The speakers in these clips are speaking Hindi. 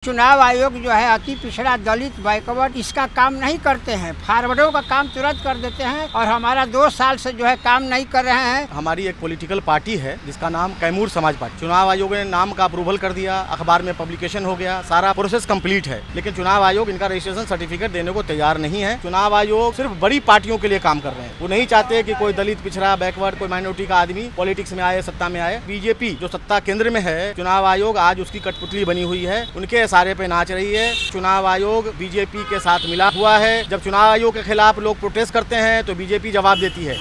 चुनाव आयोग जो है अति पिछड़ा, दलित, बैकवर्ड इसका काम नहीं करते हैं। फॉरवर्डों का काम तुरंत कर देते हैं और हमारा 2 साल से जो है काम नहीं कर रहे हैं। हमारी एक पॉलिटिकल पार्टी है जिसका नाम कैमूर समाज पार्टी। चुनाव आयोग ने नाम का अप्रूवल कर दिया, अखबार में पब्लिकेशन हो गया, सारा प्रोसेस कंप्लीट है, लेकिन चुनाव आयोग इनका रजिस्ट्रेशन सर्टिफिकेट देने को तैयार नहीं है। चुनाव आयोग सिर्फ बड़ी पार्टियों के लिए काम कर रहे हैं। वो नहीं चाहते कि कोई दलित, पिछड़ा, बैकवर्ड, कोई माइनॉरिटी का आदमी पॉलिटिक्स में आए, सत्ता में आए। बीजेपी जो सत्ता केंद्र में है, चुनाव आयोग आज उसकी कठपुतली बनी हुई है, उनके इशारे पे नाच रही है। चुनाव आयोग बीजेपी के साथ मिला हुआ है। जब चुनाव आयोग के खिलाफ लोग प्रोटेस्ट करते हैं तो बीजेपी जवाब देती है।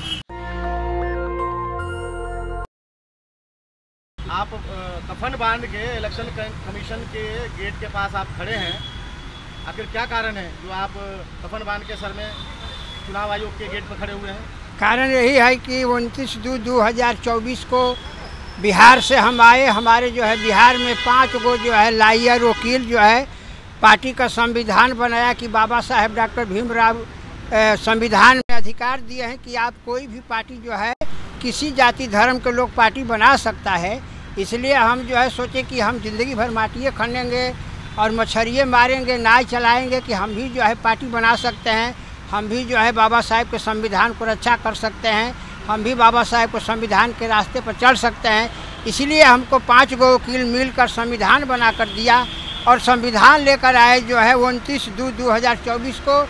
आप कफन बांध के इलेक्शन कमीशन के गेट के पास आप खड़े हैं, आखिर क्या कारण है जो आप कफन बांध के सर में चुनाव आयोग के गेट पर खड़े हुए हैं? कारण यही है कि 29/2/2024 को बिहार से हम आए। हमारे जो है बिहार में 5 गो जो है लॉयर, वकील जो है पार्टी का संविधान बनाया कि बाबा साहेब डॉक्टर भीमराव संविधान में अधिकार दिए हैं कि आप कोई भी पार्टी जो है किसी जाति धर्म के लोग पार्टी बना सकता है। इसलिए हम जो है सोचे कि हम ज़िंदगी भर माटिए खनेंगे और मछरिए मारेंगे, नाव चलाएंगे कि हम भी जो है पार्टी बना सकते हैं। हम भी जो है बाबा साहेब के संविधान को रक्षा कर सकते हैं। हम भी बाबा साहेब को संविधान के रास्ते पर चल सकते हैं। इसलिए हमको 5 गो वकील मिलकर संविधान बना कर दिया और संविधान लेकर आए जो है 29/2/2024 को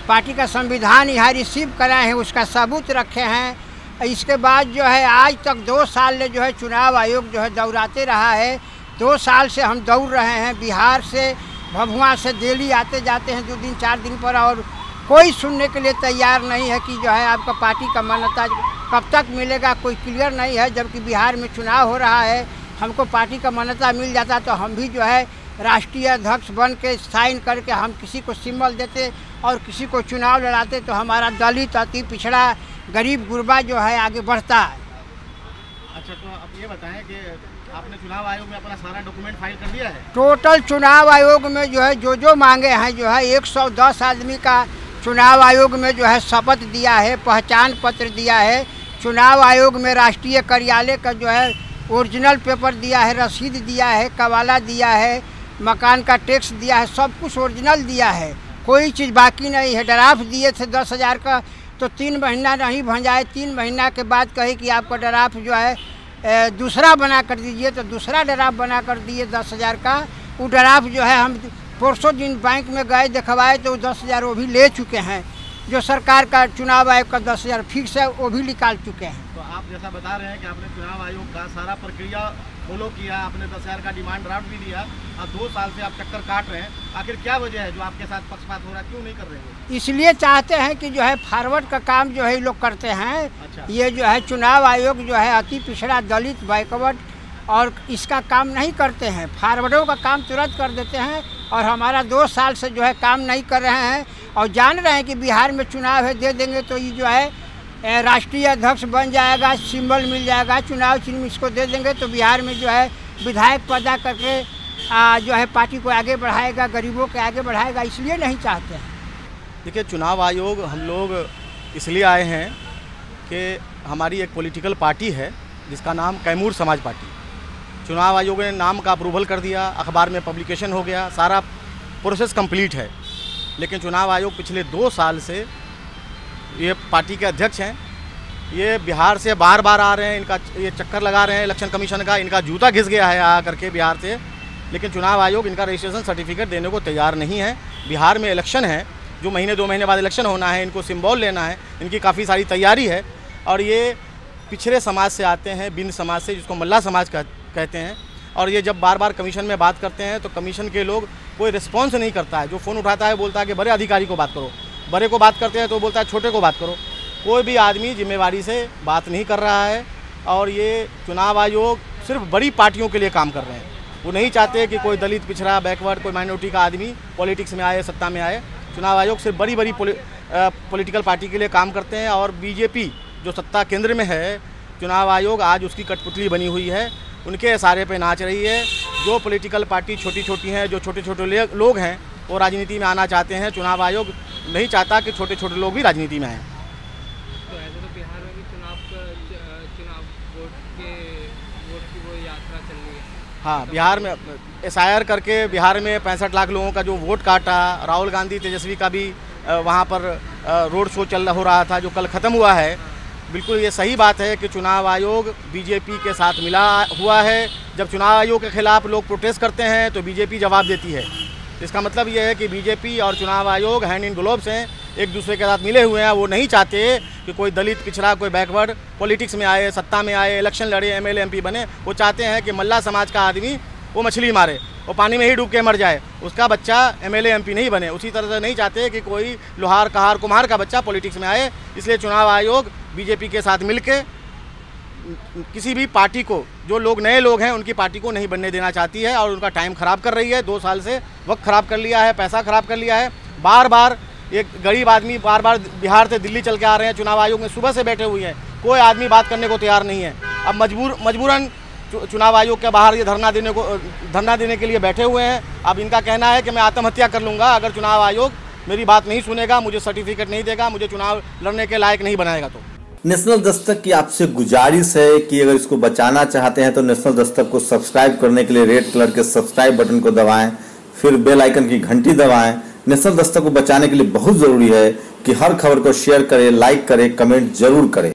पार्टी का संविधान यहाँ रिसीव कराए हैं, उसका सबूत रखे हैं। इसके बाद जो है आज तक 2 साल जो है चुनाव आयोग जो है दौड़ाते रहा है। 2 साल से हम दौड़ रहे हैं, बिहार से, भभुआ से दिल्ली आते जाते हैं 2 दिन 4 दिन पर, और कोई सुनने के लिए तैयार नहीं है कि जो है आपका पार्टी का मान्यता कब तक मिलेगा, कोई क्लियर नहीं है। जबकि बिहार में चुनाव हो रहा है, हमको पार्टी का मान्यता मिल जाता तो हम भी जो है राष्ट्रीय अध्यक्ष बन के साइन करके हम किसी को सिंबल देते और किसी को चुनाव लड़ाते तो हमारा दलित, अति पिछड़ा, गरीब गुरबा जो है आगे बढ़ता है। अच्छा, तो अब ये बताएं कि आपने चुनाव आयोग में अपना सारा डॉक्यूमेंट फाइल कर दिया है? टोटल चुनाव आयोग में जो है जो मांगे हैं जो है 110 आदमी का चुनाव आयोग में जो है शपथ दिया है, पहचान पत्र दिया है। चुनाव आयोग में राष्ट्रीय कार्यालय का जो है ओरिजिनल पेपर दिया है, रसीद दिया है, कवाला दिया है, मकान का टैक्स दिया है, सब कुछ ओरिजिनल दिया है, कोई चीज़ बाकी नहीं है। ड्राफ्ट दिए थे 10,000 का, तो 3 महीना नहीं भंजाए। 3 महीना के बाद कहे कि आपका ड्राफ्ट जो है दूसरा बना कर दीजिए, तो दूसरा ड्राफ्ट बना कर दिए 10,000 का। वो ड्राफ्ट जो है हम परसों दिन बैंक में गए, दिखवाए तो 10,000 वो भी ले चुके हैं। जो सरकार का चुनाव आयोग का 10,000 फिक्स है वो भी निकाल चुके हैं। तो आप जैसा बता रहे हैं कि आपने चुनाव आयोग का सारा प्रक्रिया फॉलो किया, आपने 10,000 का डिमांड ड्राफ्ट भी दिया और 2 साल से आप चक्कर काट रहे हैं, आखिर क्या वजह है जो आपके साथ पक्षपात हो रहा है, क्यों नहीं कर रहे हैं? इसलिए चाहते हैं कि जो है फॉरवर्ड का काम जो है लोग करते हैं। अच्छा। ये जो है चुनाव आयोग जो है अति पिछड़ा, दलित, बैकवर्ड और इसका काम नहीं करते हैं। फॉरवर्डों का काम तुरंत कर देते हैं और हमारा 2 साल से जो है काम नहीं कर रहे हैं और जान रहे हैं कि बिहार में चुनाव है, दे देंगे तो ये जो है राष्ट्रीय अध्यक्ष बन जाएगा, सिंबल मिल जाएगा, चुनाव चिन्ह इसको दे देंगे तो बिहार में जो है विधायक पैदा करके जो है पार्टी को आगे बढ़ाएगा, गरीबों के आगे बढ़ाएगा। इसलिए नहीं चाहते हैं। देखिए, चुनाव आयोग हम लोग इसलिए आए हैं कि हमारी एक पॉलिटिकल पार्टी है जिसका नाम कैमूर समाज पार्टी। चुनाव आयोग ने नाम का अप्रूवल कर दिया, अखबार में पब्लिकेशन हो गया, सारा प्रोसेस कंप्लीट है, लेकिन चुनाव आयोग पिछले 2 साल से, ये पार्टी के अध्यक्ष हैं, ये बिहार से बार बार आ रहे हैं, इनका ये चक्कर लगा रहे हैं इलेक्शन कमीशन का, इनका जूता घिस गया है आ करके बिहार से, लेकिन चुनाव आयोग इनका रजिस्ट्रेशन सर्टिफिकेट देने को तैयार नहीं है। बिहार में इलेक्शन है, जो महीने 2 महीने बाद इलेक्शन होना है, इनको सिंबल लेना है, इनकी काफ़ी सारी तैयारी है और ये पिछड़े समाज से आते हैं, बिंद समाज से, जिसको मल्ला समाज कहते हैं। और ये जब बार बार कमीशन में बात करते हैं तो कमीशन के लोग कोई रिस्पॉन्स नहीं करता है। जो फ़ोन उठाता है बोलता है कि बड़े अधिकारी को बात करो, बड़े को बात करते हैं तो बोलता है छोटे को बात करो। कोई भी आदमी जिम्मेवारी से बात नहीं कर रहा है और ये चुनाव आयोग सिर्फ बड़ी पार्टियों के लिए काम कर रहे हैं। वो नहीं चाहते कि कोई दलित, पिछड़ा, बैकवर्ड, कोई माइनॉरिटी का आदमी पॉलिटिक्स में आए, सत्ता में आए। चुनाव आयोग सिर्फ बड़ी पॉलिटिकल पार्टी के लिए काम करते हैं और बीजेपी जो सत्ता केंद्र में है, चुनाव आयोग आज उसकी कठपुतली बनी हुई है, उनके इशारे पे नाच रही है। जो पॉलिटिकल पार्टी छोटी छोटी हैं, जो छोटे छोटे लोग हैं, वो राजनीति में आना चाहते हैं। चुनाव आयोग नहीं चाहता कि छोटे छोटे लोग भी राजनीति में आएँ। तो ऐसे तो बिहार में भी चुनाव वोट की वो यात्रा चल रही है। हाँ, बिहार में SIR करके बिहार में 65 लाख लोगों का जो वोट काटा, राहुल गांधी तेजस्वी का भी वहाँ पर रोड शो हो रहा था जो कल ख़त्म हुआ है। बिल्कुल ये सही बात है कि चुनाव आयोग बीजेपी के साथ मिला हुआ है। जब चुनाव आयोग के खिलाफ लोग प्रोटेस्ट करते हैं तो बीजेपी जवाब देती है। इसका मतलब ये है कि बीजेपी और चुनाव आयोग हैंड इन ग्लोव्स हैं, एक दूसरे के साथ मिले हुए हैं। वो नहीं चाहते कि कोई दलित, पिछड़ा, कोई बैकवर्ड पॉलिटिक्स में आए, सत्ता में आए, इलेक्शन लड़े, MLA MP बने। वो चाहते हैं कि मल्ला समाज का आदमी वो मछली मारे, वो पानी में ही डूब के मर जाए, उसका बच्चा MLA MP नहीं बने। उसी तरह से नहीं चाहते कि कोई लोहार, कहार, कुम्हार का बच्चा पॉलिटिक्स में आए। इसलिए चुनाव आयोग बीजेपी के साथ मिलके किसी भी पार्टी को, जो लोग नए लोग हैं उनकी पार्टी को नहीं बनने देना चाहती है और उनका टाइम ख़राब कर रही है। 2 साल से वक्त ख़राब कर लिया है, पैसा ख़राब कर लिया है। बार बार एक गरीब आदमी बार बार बिहार से दिल्ली चल के आ रहे हैं, चुनाव आयोग में सुबह से बैठे हुए हैं, कोई आदमी बात करने को तैयार नहीं है। अब मजबूरन चुनाव आयोग के बाहर ये धरना देने के लिए बैठे हुए हैं। अब इनका कहना है कि मैं आत्महत्या कर लूँगा अगर चुनाव आयोग मेरी बात नहीं सुनेगा, मुझे सर्टिफिकेट नहीं देगा, मुझे चुनाव लड़ने के लायक नहीं बनाएगा। तो नेशनल दस्तक की आपसे गुजारिश है कि अगर इसको बचाना चाहते हैं तो नेशनल दस्तक को सब्सक्राइब करने के लिए रेड कलर के सब्सक्राइब बटन को दबाएं, फिर बेल आइकन की घंटी दबाएं। नेशनल दस्तक को बचाने के लिए बहुत जरूरी है कि हर खबर को शेयर करें, लाइक करें, कमेंट जरूर करें।